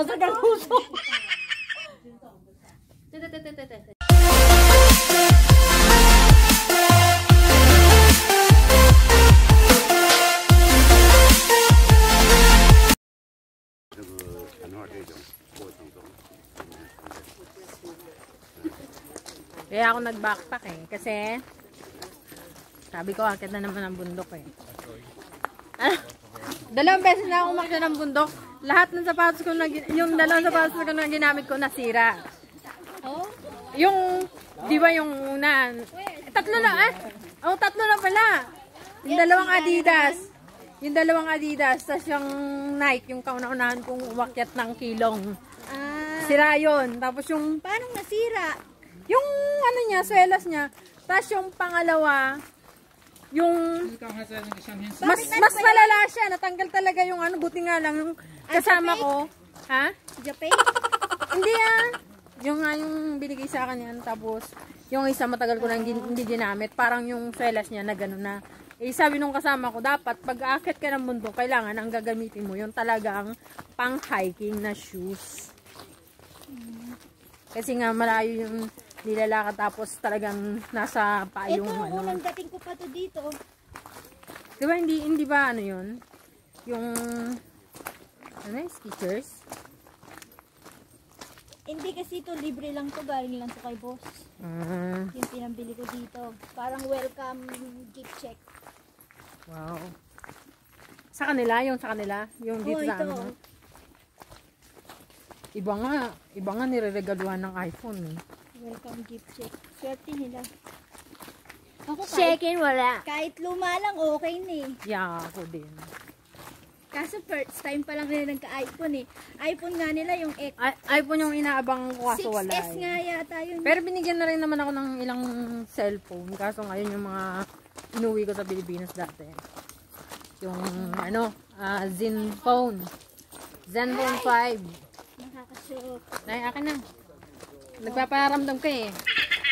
Basag ang puso. Kaya ako nag-backpack eh. Kasi sabi ko, akit na naman ang bundok eh. Dalawang beses na ako umakyat ng bundok. Lahat ng sapatos ko, yung dalawang sapatos ko na ginamit ko, nasira. Oh? Yung, di ba yung una? Tatlo na, oh, tatlo na pala. Yung dalawang Adidas. Yung dalawang Adidas. Tapos yung Nike, yung kauna-unahan kong umakyat ng kilong. Sira yun. Tapos yung, paano nasira? Yung ano niya, swelas niya. Tapos yung pangalawa, yung mas malala siya. Natanggal talaga yung ano, buti nga lang yung kasama ko. Ha? Japan? Hindi yung nga yung binigay sa akin yan. Tapos yung isa matagal ko lang hindi ginamit. Parang yung swelas niya na gano'n na. Eh sabi nung kasama ko, dapat pag aakit ka ng bundok, kailangan ang gagamitin mo yung talagang pang hiking na shoes. Kasi nga malayo yung nilalakad tapos talagang nasa paayong ito, ano. unang dating ko pa to dito. Diba hindi ba ano yun? Yung ano yung Skechers? Hindi kasi ito libre lang to, galing lang to kay boss. Yung pinambili ko dito. Parang welcome gift check. Wow. Sa kanila? Yung sa kanila? Yung dito sa ito. ano? Iba nga nireregaluhan ng iPhone eh. Welcome gift check. Swerte nila. Ako Check-in wala. Kahit luma lang, okay na eh. Yeah, ako din. Kaso first time pa lang nila nagka-iPhone eh. iPhone nga nila yung X. iPhone yung inaabang ko kaso wala 6S nga yata yun. Pero binigyan na rin naman ako ng ilang cellphone. Kaso ngayon yung mga inuwi ko sa Pilipinas dati. Yung ano, Zenfone. Zenfone 5. Nakakashock. Ay, akin na. Nagpaparamdam ka eh.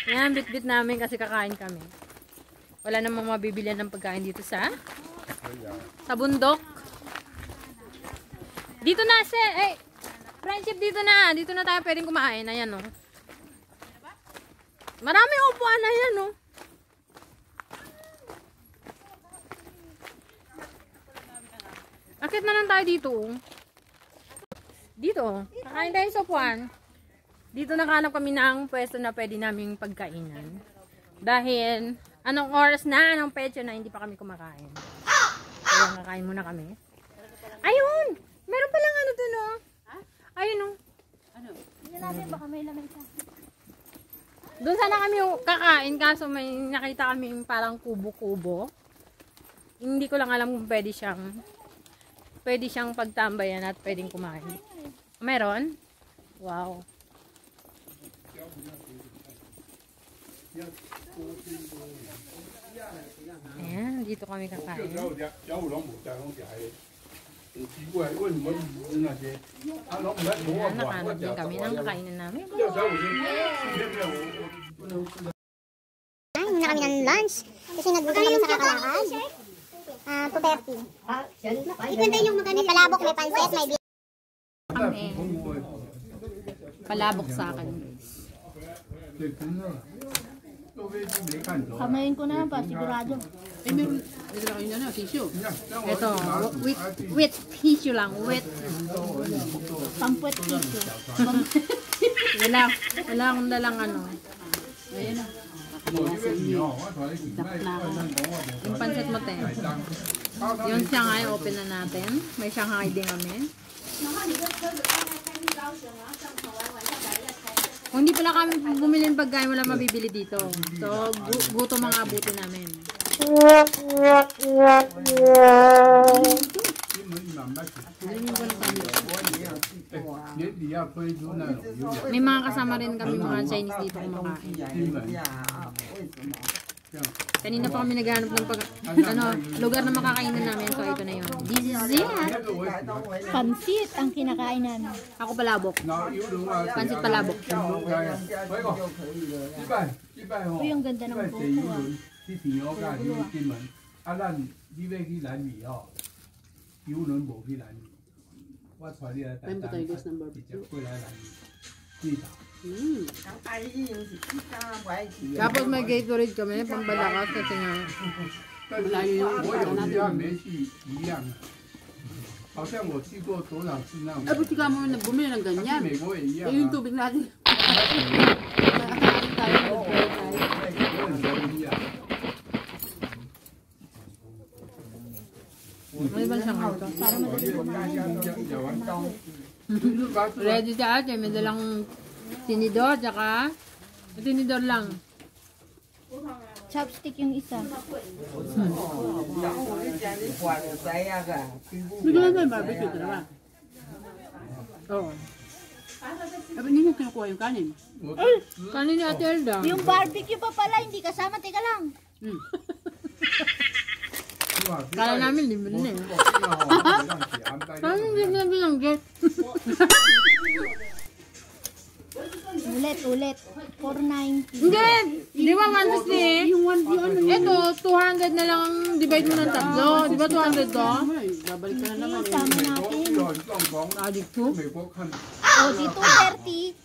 Yan, bit-bit namin kasi kakain kami. Wala namang mabibilihan ng pagkain dito sa bundok. Dito na, friendship dito na. Dito na tayo pwedeng kumain. Ayan, oh. Maraming upuan na yan, oh. Akit na lang tayo dito, oh. Dito, kakain tayo sa upuan. Dito nakahanap kami ng pwesto na pwede naming pagkainan. Dahil, anong oras na, anong petso na, hindi pa kami kumakain. Kaya kakain muna kami. Ayun! Meron palang ano dun, oh. Ayun, oh. Ano? Hindi natin, baka may lamay ka. Doon sana kami kakain, kaso may nakita kami parang kubo-kubo. Hindi ko lang alam kung pwede siyang pagtambayan at pwedeng kumain. Meron? Wow. Ayan, dito kami kakain. Ayan, nakahanap din kami ng kakainan namin. Muna kami ng lunch kasi nagbuka kami sa kakalakad. 230. Ikwenta yung magkano. May palabok, may pansit, may beer. Kami. Palabok sa akin. Kamayin ko na pa, sigurado. Ito, with tissue lang, with. Pampwet tissue. Wala akong dalang ano. Ayan na. Yung pansit mo, te. Yung Shanghai, open na natin. May Shanghai din kami. Kung hindi pala kami bumili ng pagkain, wala mabibili dito. So, gutom ang abutin namin. May mga kasama rin kami mga Chinese dito kumakain. Kanina pa kami naghahanap ng lugar na makakainan namin. So, ito na yun. This is it. Pansit ang kinakain namin. Ako palabok. Pansit palabok. Uy, ang ganda ng buko ah. Pempatayos ng barbecue. Tapos may Gatorade kami, pambalakas kasi nga. Malayo yung 我 punta 有一 natin. 家没去一样，好像我去过多少次那种。 Ay, buti ka mo na bumili ng 去 ganyan. 美国也一样 Eh, yung 啊， tubig natin. 我很容易啊。 May bansang ito. 我觉得大家都咬完刀，就是把这个 Ready si ate, may dalang tinidor, tsaka tinidor lang. Chopstick yung isa. Bigyan tayo barbecue talaga. Oo. Sabi hindi mo kinukuha yung kanin. Kanin ni Ate Elda. Yung barbecue pa pala, hindi kasama. Teka lang. Hmm. Kala namin libre na eh. 安排 Saan hindi na binanggit? Ulit. 490. Hindi! Di ba 160? Yung one view ano yun? Ito, 200 na lang ang divide mo ng tatlo. Di ba 200 to? Babalik ka na naman eh. Sama natin. 有人撞房， Adik ko. 美国看 Oh, di 230.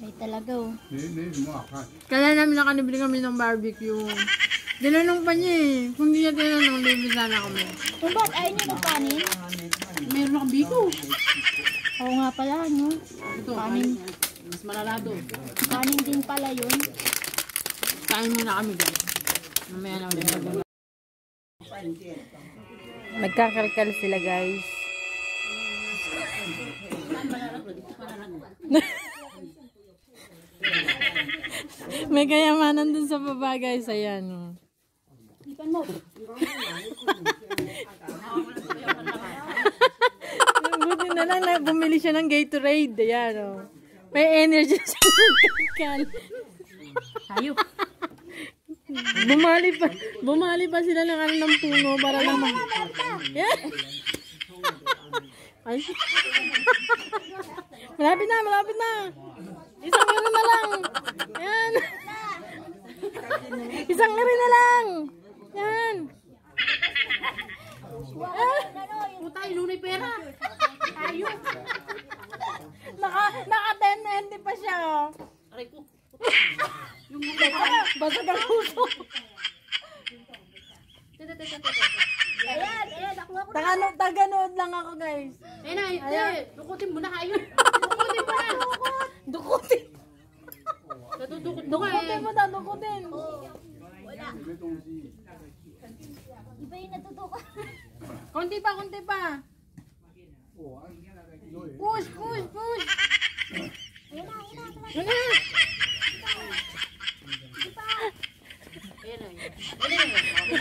Ay talaga oh. 没什么好看。 Kaya namin nakanibili kami ng barbecue. Dinanong pa niya eh. Kung di niya tinanong, libre sana kami. Kung ba't ayaw niyo ng kanin? Meron akong biko. Oo nga pala, no? Ito, Kanin. mas malalado. Kanin din pala yun. Kain muna kami guys. Mamaya na ulit. Nagkakalkal sila guys. May kayamanan dun sa baba guys. Ayan o. Ipan mo. Buti na lang na bumili siya ng Gatorade. Ayan o. May energy siya magkakal. Hayop. Bumali pa sila ng ano ng puno para lang Yan. Ay. Malapit na. Isang rin na lang. Yan. Isang rin na lang. Yan. Puta, ilunay pera. Hayop. Naka 10 pa siya. Oh. Aray ko. Basag ang puso. Ayan, nakuha ko. Taganood lang ako guys. Eh na, dukutin mo na hayop. Dukutin mo na. Dukutin. Natudukot mo nga Dukutin eh. mo daw, dukutin. Wala. Iba yung natutukan. Konti pa. Push. Ayan na. Ano?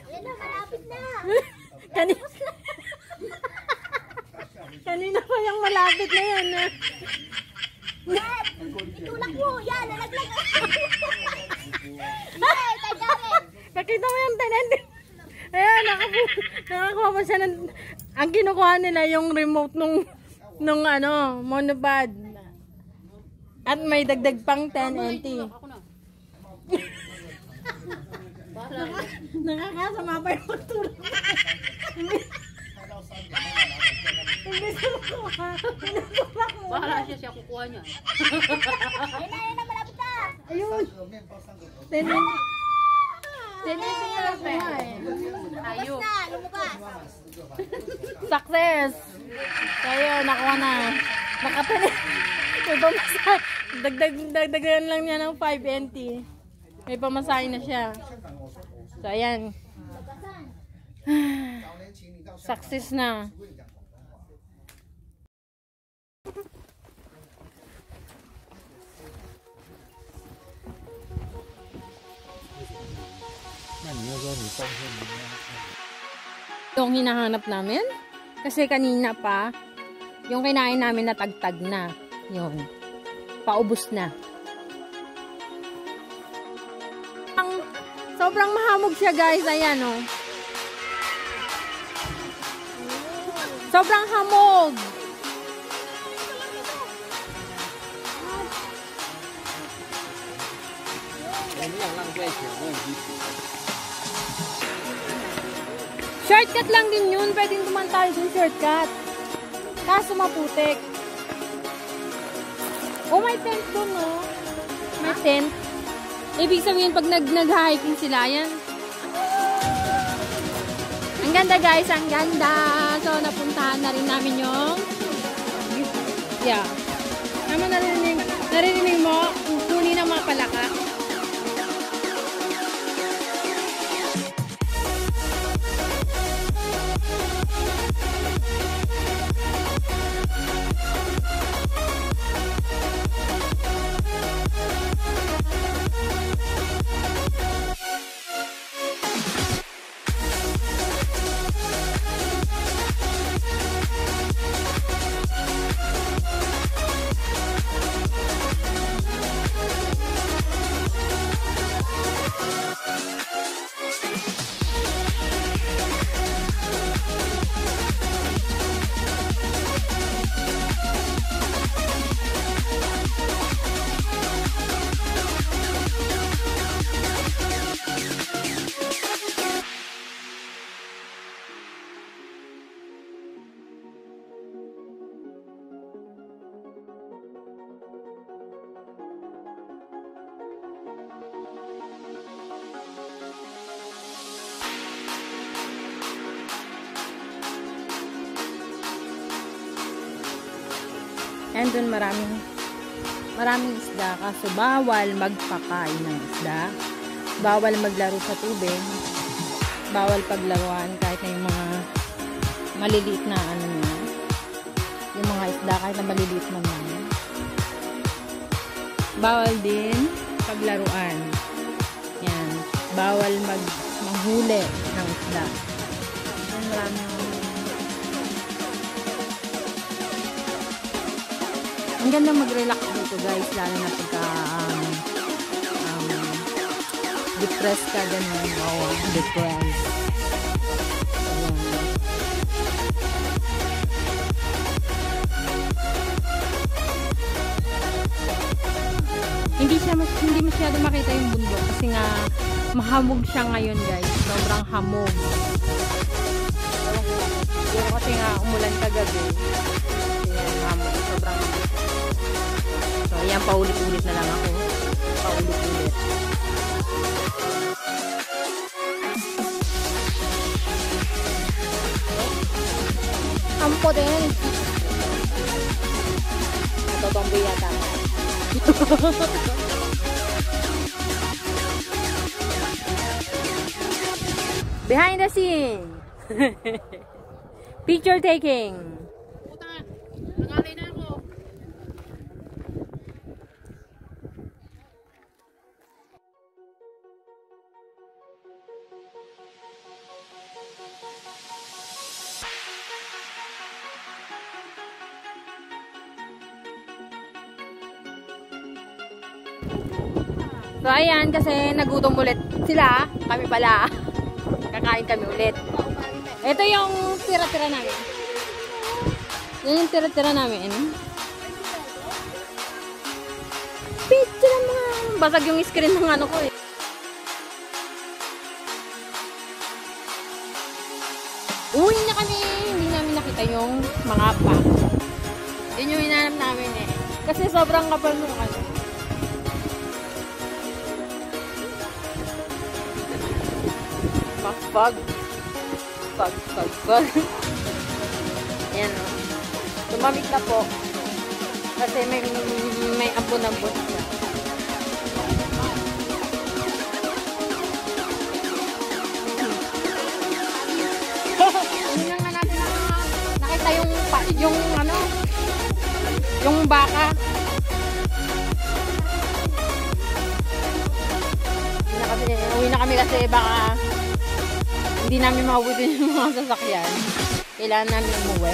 Ayan na, malapit na. Kanina pa yung malapit na yan. Itulak mo. Yan, nalaglag. Ay, tagamit. Nakita mo yung tenente. Ayan, nakakuha pa siya ng... Ang kinukuha nila yung remote nung ano, monopod. At may dagdag pang 10 NT. Ako na. Nakakasama pa yung pagtulog. Imbis na makuha. Bahala siya kukuha niya. Ayan na, malapit na. Ayun. 10 NT. 10 NT nga lang kuha eh. Hayop. Na, lumabas. Success! So yun, nakuha na. Nakatali. May pamasahe. Dagdagan lang niya ng 5 NT. May pamasahe na siya. So ayan. Success na. Yung hinahanap namin. Kasi kanina pa, yung kinain namin natagtag na. Yun. Paubos na. Sobrang mahamog siya guys. Ayan o. Oh. Sobrang hamog. Shortcut lang din yun. Pwedeng duman tayo sa shortcut. Kaso maputik. Oh, may tent doon, no? May tent. Ibig sabihin, pag nag-hiking sila, yan. Ang ganda, guys. Ang ganda. So, napuntahan na rin namin yung... Yeah. Tama, narinig mo? Huli ng mga palaka. And dun maraming isda, kaso bawal magpakain ng isda, bawal maglaro sa tubig, bawal paglaruan kahit na yung mga maliliit na ano niya, yung mga isda kahit na maliliit man yan. Bawal din paglaruan. Yan, bawal manghuli ng isda. And maraming ang ganda mag-relax dito, guys, lalo na pagka depressed ka, ganun. Oo, depressed. Hindi masyado makita yung bundok kasi nga mahamog siya ngayon, guys. Sobrang hamog. Pero kasi nga umulan kagabi. Ayan, hamog. Sobrang hamog. So, ayan, paulit-ulit na lang ako. Paulit-ulit. Ampo din. Natotomboy yata. Behind the scene. Picture taking. Puta, nangalay na ako. So ayan, kasi nagutom ulit sila, kami pala. Kakain kami ulit. Ito yung tira-tira namin. Yan yung tira-tira namin. Picture mo. Basag yung screen ng ano ko eh. Uwi na kami. Hindi namin nakita yung mga pack. Yun yung hinanap namin eh. Kasi sobrang kapal nung ano. Pag. Ayan o. Tumamig na po. Kasi may ambon-ambon siya. Hindi na nga natin nakita yung baka. Uwi na kami kasi baka hindi namin makabutin yung mga sasakyan. Kailangan namin umuwi.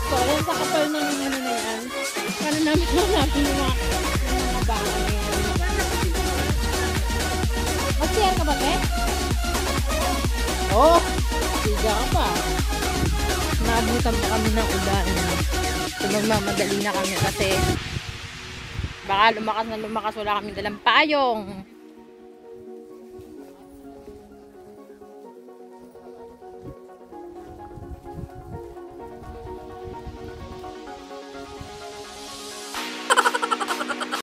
So, ayan sa kapal ng ano na yan. Paano namin hanapin yung mga baka na yan. Mag-share ka ba, te? Oh! Siga ka pa. Naabutan pa kami ng ulan. So, magmamadali na kami kasi Baka lumakas na lumakas, wala kaming dalang payong.